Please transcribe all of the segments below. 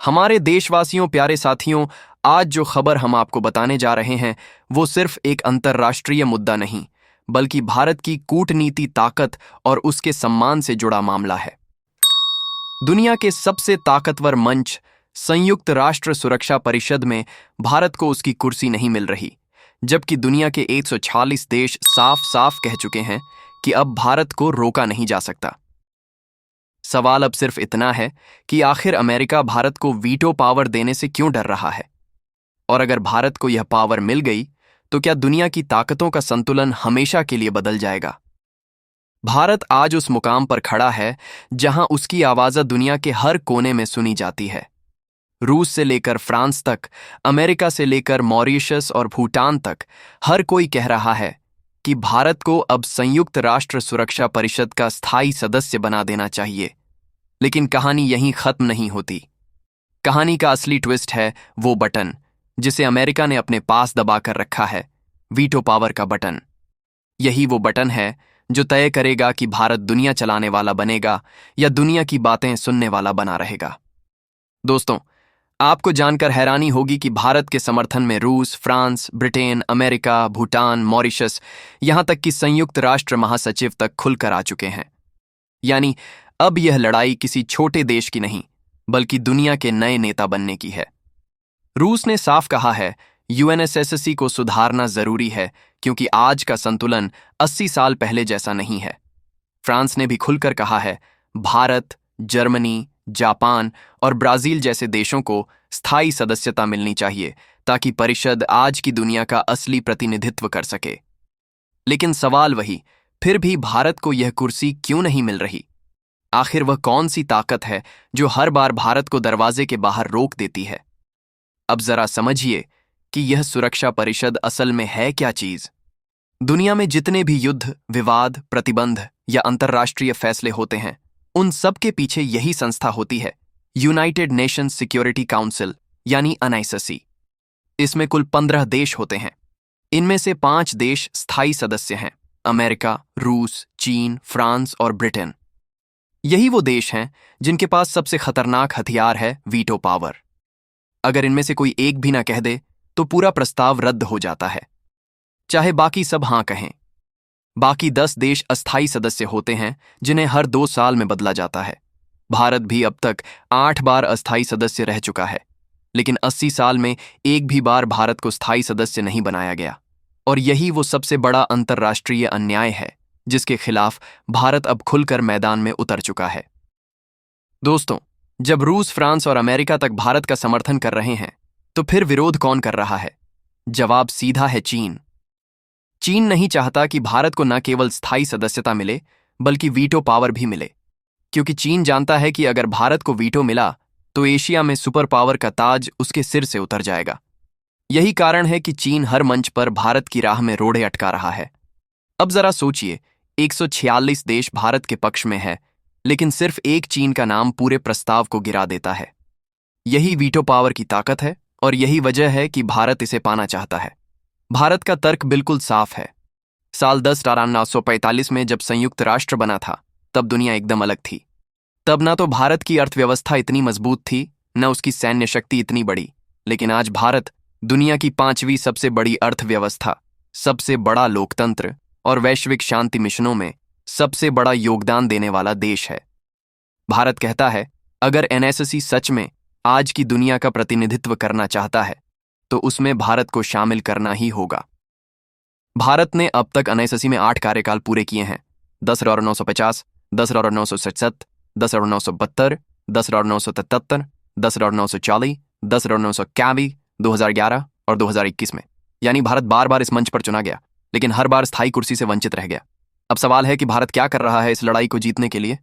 हमारे देशवासियों, प्यारे साथियों, आज जो खबर हम आपको बताने जा रहे हैं वो सिर्फ एक अंतर्राष्ट्रीय मुद्दा नहीं, बल्कि भारत की कूटनीति ताकत और उसके सम्मान से जुड़ा मामला है। दुनिया के सबसे ताकतवर मंच संयुक्त राष्ट्र सुरक्षा परिषद में भारत को उसकी कुर्सी नहीं मिल रही, जबकि दुनिया के 146 देश साफ साफ कह चुके हैं कि अब भारत को रोका नहीं जा सकता। सवाल अब सिर्फ इतना है कि आखिर अमेरिका भारत को वीटो पावर देने से क्यों डर रहा है? और अगर भारत को यह पावर मिल गई तो क्या दुनिया की ताकतों का संतुलन हमेशा के लिए बदल जाएगा? भारत आज उस मुकाम पर खड़ा है जहां उसकी आवाज़ दुनिया के हर कोने में सुनी जाती है। रूस से लेकर फ्रांस तक, अमेरिका से लेकर मॉरिशस और भूटान तक, हर कोई कह रहा है कि भारत को अब संयुक्त राष्ट्र सुरक्षा परिषद का स्थायी सदस्य बना देना चाहिए। लेकिन कहानी यहीं खत्म नहीं होती। कहानी का असली ट्विस्ट है वो बटन जिसे अमेरिका ने अपने पास दबाकर रखा है, वीटो पावर का बटन। यही वो बटन है जो तय करेगा कि भारत दुनिया चलाने वाला बनेगा या दुनिया की बातें सुनने वाला बना रहेगा। दोस्तों, आपको जानकर हैरानी होगी कि भारत के समर्थन में रूस, France, Britain, America, Bhutan, Mauritius, यहां तक कि संयुक्त राष्ट्र महासचिव तक खुलकर आ चुके हैं। यानी अब यह लड़ाई किसी छोटे देश की नहीं, बल्कि दुनिया के नए नेता बनने की है। रूस ने साफ कहा है यूएनएसएससी को सुधारना जरूरी है क्योंकि आज का संतुलन 80 साल पहले जैसा नहीं है। फ्रांस ने भी खुलकर कहा है भारत, जर्मनी, जापान और ब्राजील जैसे देशों को स्थायी सदस्यता मिलनी चाहिए ताकि परिषद आज की दुनिया का असली प्रतिनिधित्व कर सके। लेकिन सवाल वही, फिर भी भारत को यह कुर्सी क्यों नहीं मिल रही? आखिर वह कौन सी ताकत है जो हर बार भारत को दरवाजे के बाहर रोक देती है? अब जरा समझिए कि यह सुरक्षा परिषद असल में है क्या चीज। दुनिया में जितने भी युद्ध, विवाद, प्रतिबंध या अंतर्राष्ट्रीय फैसले होते हैं, उन सब के पीछे यही संस्था होती है, यूनाइटेड नेशंस सिक्योरिटी काउंसिल यानी एनआईसीसी। इसमें कुल 15 देश होते हैं। इनमें से 5 देश स्थायी सदस्य हैं, अमेरिका, रूस, चीन, फ्रांस और ब्रिटेन। यही वो देश हैं जिनके पास सबसे खतरनाक हथियार है वीटो पावर। अगर इनमें से कोई एक भी ना कह दे तो पूरा प्रस्ताव रद्द हो जाता है, चाहे बाकी सब हां कहें। बाकी 10 देश अस्थायी सदस्य होते हैं जिन्हें हर 2 साल में बदला जाता है। भारत भी अब तक 8 बार अस्थायी सदस्य रह चुका है, लेकिन 80 साल में एक भी बार भारत को स्थायी सदस्य नहीं बनाया गया। और यही वो सबसे बड़ा अंतर्राष्ट्रीय अन्याय है जिसके खिलाफ भारत अब खुलकर मैदान में उतर चुका है। दोस्तों, जब रूस, फ्रांस और अमेरिका तक भारत का समर्थन कर रहे हैं तो फिर विरोध कौन कर रहा है? जवाब सीधा है चीन। चीन नहीं चाहता कि भारत को न केवल स्थायी सदस्यता मिले बल्कि वीटो पावर भी मिले, क्योंकि चीन जानता है कि अगर भारत को वीटो मिला तो एशिया में सुपर पावर का ताज उसके सिर से उतर जाएगा। यही कारण है कि चीन हर मंच पर भारत की राह में रोड़े अटका रहा है। अब जरा सोचिए, 146 देश भारत के पक्ष में है, लेकिन सिर्फ एक चीन का नाम पूरे प्रस्ताव को गिरा देता है। यही वीटो पावर की ताकत है और यही वजह है कि भारत इसे पाना चाहता है। भारत का तर्क बिल्कुल साफ है। साल 1945 में जब संयुक्त राष्ट्र बना था तब दुनिया एकदम अलग थी। तब ना तो भारत की अर्थव्यवस्था इतनी मजबूत थी, न उसकी सैन्य शक्ति इतनी बड़ी, लेकिन आज भारत दुनिया की 5वीं सबसे बड़ी अर्थव्यवस्था, सबसे बड़ा लोकतंत्र और वैश्विक शांति मिशनों में सबसे बड़ा योगदान देने वाला देश है। भारत कहता है अगर एनएससी सच में आज की दुनिया का प्रतिनिधित्व करना चाहता है तो उसमें भारत को शामिल करना ही होगा। भारत ने अब तक एनएससी में 8 कार्यकाल पूरे किए हैं। 10,950, 10,967, 10,972, 10,973, 10,940, 10,991, 2011 और 2021 में। यानी भारत बार बार इस मंच पर चुना गया, लेकिन हर बार स्थायी कुर्सी से वंचित रह गया। अब सवाल है कि भारत क्या कर रहा है इस लड़ाई को जीतने के लिए?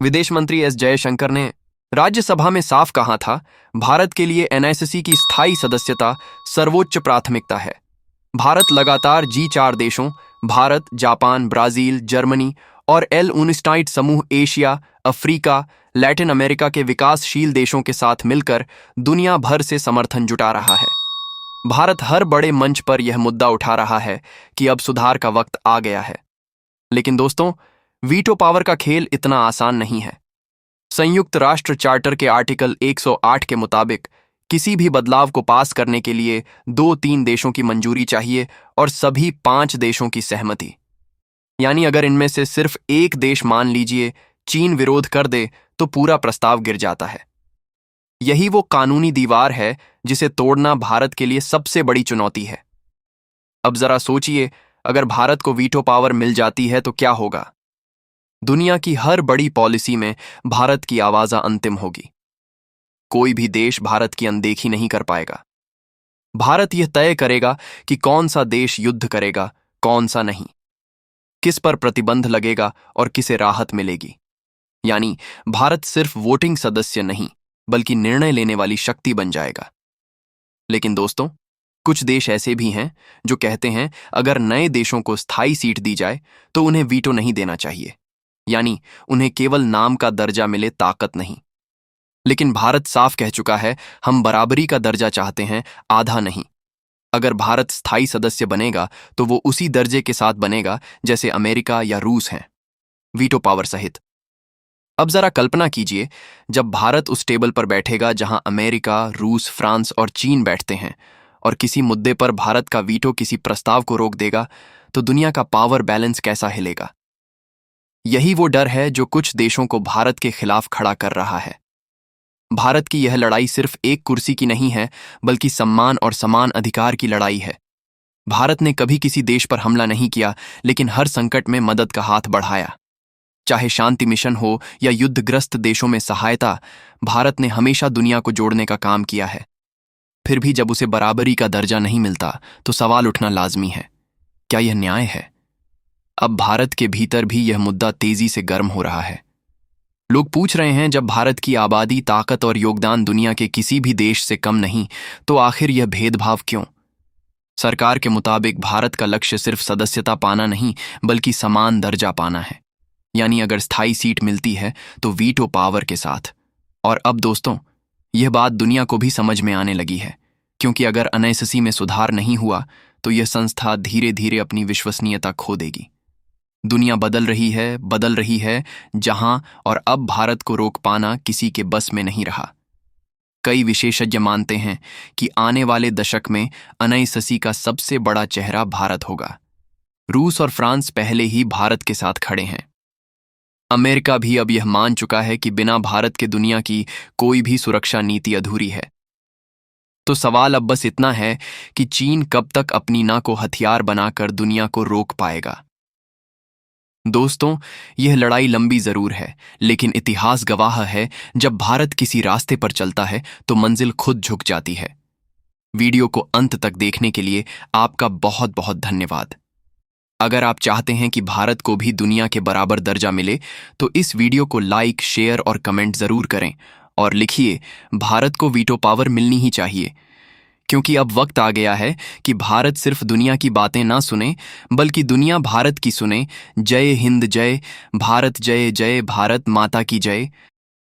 विदेश मंत्री एस जयशंकर ने राज्यसभा में साफ कहा था भारत के लिए एनआईसीसी की स्थायी सदस्यता सर्वोच्च प्राथमिकता है। भारत लगातार G4 देशों भारत, जापान, ब्राजील, जर्मनी और L19 समूह एशिया, अफ्रीका, लैटिन अमेरिका के विकासशील देशों के साथ मिलकर दुनिया भर से समर्थन जुटा रहा है। भारत हर बड़े मंच पर यह मुद्दा उठा रहा है कि अब सुधार का वक्त आ गया है। लेकिन दोस्तों, वीटो पावर का खेल इतना आसान नहीं है। संयुक्त राष्ट्र चार्टर के आर्टिकल 108 के मुताबिक किसी भी बदलाव को पास करने के लिए 2-3 देशों की मंजूरी चाहिए और सभी 5 देशों की सहमति। यानी अगर इनमें से सिर्फ एक देश, मान लीजिए चीन, विरोध कर दे तो पूरा प्रस्ताव गिर जाता है। यही वो कानूनी दीवार है जिसे तोड़ना भारत के लिए सबसे बड़ी चुनौती है। अब जरा सोचिए, अगर भारत को वीटो पावर मिल जाती है तो क्या होगा? दुनिया की हर बड़ी पॉलिसी में भारत की आवाज अंतिम होगी। कोई भी देश भारत की अनदेखी नहीं कर पाएगा। भारत यह तय करेगा कि कौन सा देश युद्ध करेगा, कौन सा नहीं, किस पर प्रतिबंध लगेगा और किसे राहत मिलेगी। यानी भारत सिर्फ वोटिंग सदस्य नहीं, बल्कि निर्णय लेने वाली शक्ति बन जाएगा। लेकिन दोस्तों, कुछ देश ऐसे भी हैं जो कहते हैं अगर नए देशों को स्थायी सीट दी जाए तो उन्हें वीटो नहीं देना चाहिए, यानी उन्हें केवल नाम का दर्जा मिले, ताकत नहीं। लेकिन भारत साफ कह चुका है, हम बराबरी का दर्जा चाहते हैं, आधा नहीं। अगर भारत स्थायी सदस्य बनेगा तो वो उसी दर्जे के साथ बनेगा जैसे अमेरिका या रूस हैं, वीटो पावर सहित। अब जरा कल्पना कीजिए, जब भारत उस टेबल पर बैठेगा जहां अमेरिका, रूस, फ्रांस और चीन बैठते हैं, और किसी मुद्दे पर भारत का वीटो किसी प्रस्ताव को रोक देगा, तो दुनिया का पावर बैलेंस कैसा हिलेगा? यही वो डर है जो कुछ देशों को भारत के खिलाफ खड़ा कर रहा है। भारत की यह लड़ाई सिर्फ एक कुर्सी की नहीं है, बल्कि सम्मान और समान अधिकार की लड़ाई है। भारत ने कभी किसी देश पर हमला नहीं किया, लेकिन हर संकट में मदद का हाथ बढ़ाया। चाहे शांति मिशन हो या युद्धग्रस्त देशों में सहायता, भारत ने हमेशा दुनिया को जोड़ने का काम किया है। फिर भी जब उसे बराबरी का दर्जा नहीं मिलता तो सवाल उठना लाजमी है, क्या यह न्याय है? अब भारत के भीतर भी यह मुद्दा तेजी से गर्म हो रहा है। लोग पूछ रहे हैं, जब भारत की आबादी, ताकत और योगदान दुनिया के किसी भी देश से कम नहीं, तो आखिर यह भेदभाव क्यों? सरकार के मुताबिक भारत का लक्ष्य सिर्फ सदस्यता पाना नहीं, बल्कि समान दर्जा पाना है। यानी अगर स्थायी सीट मिलती है तो वीटो पावर के साथ। और अब दोस्तों, यह बात दुनिया को भी समझ में आने लगी है, क्योंकि अगर एनएससी में सुधार नहीं हुआ तो यह संस्था धीरे धीरे अपनी विश्वसनीयता खो देगी। दुनिया बदल रही है जहां, और अब भारत को रोक पाना किसी के बस में नहीं रहा। कई विशेषज्ञ मानते हैं कि आने वाले दशक में एनएससी का सबसे बड़ा चेहरा भारत होगा। रूस और फ्रांस पहले ही भारत के साथ खड़े हैं। अमेरिका भी अब यह मान चुका है कि बिना भारत के दुनिया की कोई भी सुरक्षा नीति अधूरी है। तो सवाल अब बस इतना है कि चीन कब तक अपनी नाक को हथियार बनाकर दुनिया को रोक पाएगा। दोस्तों, यह लड़ाई लंबी जरूर है, लेकिन इतिहास गवाह है, जब भारत किसी रास्ते पर चलता है तो मंजिल खुद झुक जाती है। वीडियो को अंत तक देखने के लिए आपका बहुत बहुत धन्यवाद। अगर आप चाहते हैं कि भारत को भी दुनिया के बराबर दर्जा मिले, तो इस वीडियो को लाइक, शेयर और कमेंट जरूर करें, और लिखिए, भारत को वीटो पावर मिलनी ही चाहिए। क्योंकि अब वक्त आ गया है कि भारत सिर्फ दुनिया की बातें ना सुने, बल्कि दुनिया भारत की सुने। जय हिंद, जय भारत, जय जय भारत माता की जय।